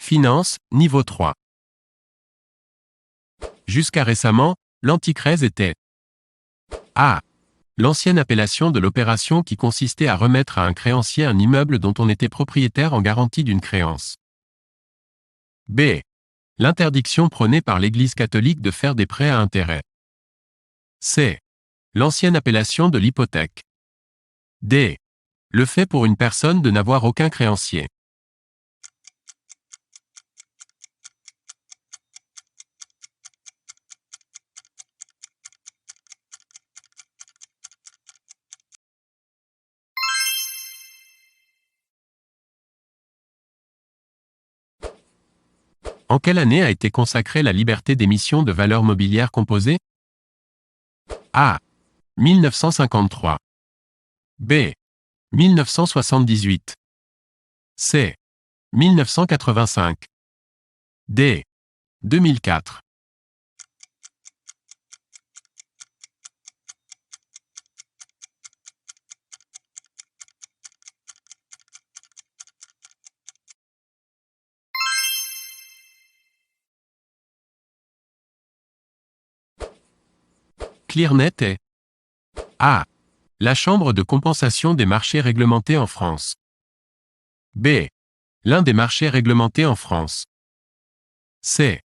Finance, niveau 3. Jusqu'à récemment, l'anticrèse était A. L'ancienne appellation de l'opération qui consistait à remettre à un créancier un immeuble dont on était propriétaire en garantie d'une créance. B. L'interdiction prônée par l'Église catholique de faire des prêts à intérêt. C. L'ancienne appellation de l'hypothèque. D. Le fait pour une personne de n'avoir aucun créancier. En quelle année a été consacrée la liberté d'émission de valeurs mobilières composées? A. 1953. B. 1978. C. 1985. D. 2004. Clearnet est A. La Chambre de compensation des marchés réglementés en France. B. L'un des marchés réglementés en France. C.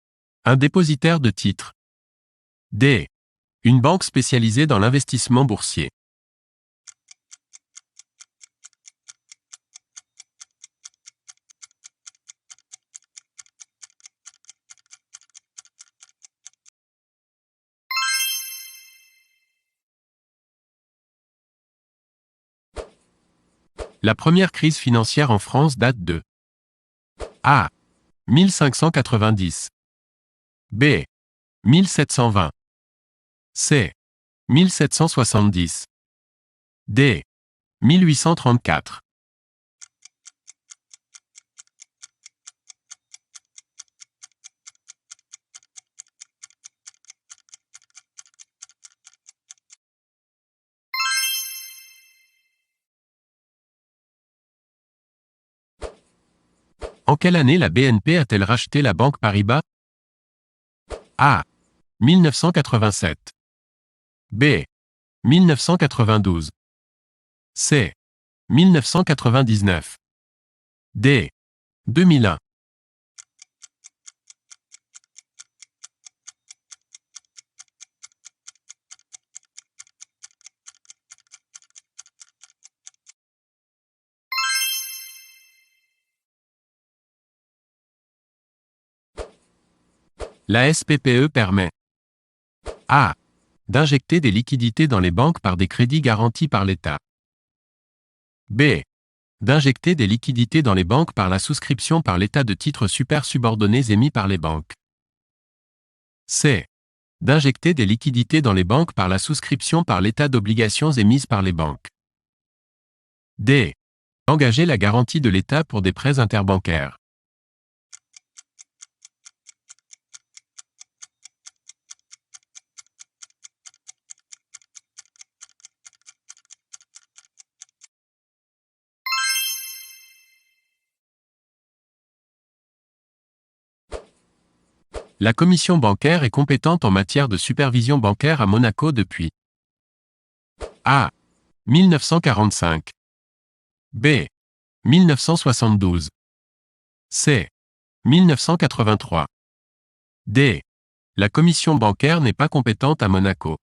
Un dépositaire de titres. D. Une banque spécialisée dans l'investissement boursier. La première crise financière en France date de A. 1590. B. 1720. C. 1770. D. 1834. En quelle année la BNP a-t-elle racheté la banque Paribas? A. 1987. B. 1992. C. 1999. D. 2001. La SPPE permet A. D'injecter des liquidités dans les banques par des crédits garantis par l'État. B. D'injecter des liquidités dans les banques par la souscription par l'État de titres super subordonnés émis par les banques. C. D'injecter des liquidités dans les banques par la souscription par l'État d'obligations émises par les banques. D. Engager la garantie de l'État pour des prêts interbancaires. La commission bancaire est compétente en matière de supervision bancaire à Monaco depuis A. 1945. B. 1972. C. 1983. D. La commission bancaire n'est pas compétente à Monaco.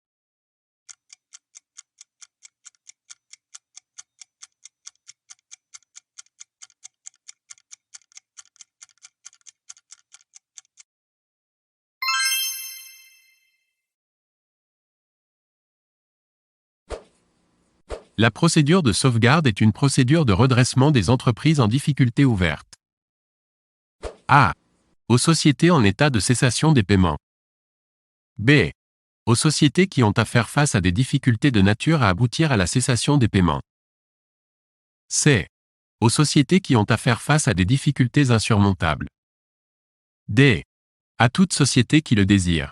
La procédure de sauvegarde est une procédure de redressement des entreprises en difficulté ouverte. A. Aux sociétés en état de cessation des paiements. B. Aux sociétés qui ont à faire face à des difficultés de nature à aboutir à la cessation des paiements. C. Aux sociétés qui ont à faire face à des difficultés insurmontables. D. À toute société qui le désire.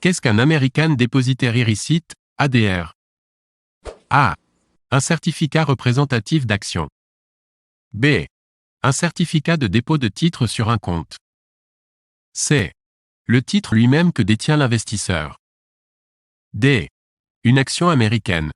Qu'est-ce qu'un American Depositary Receipt, ADR? A. Un certificat représentatif d'action. B. Un certificat de dépôt de titre sur un compte. C. Le titre lui-même que détient l'investisseur. D. Une action américaine.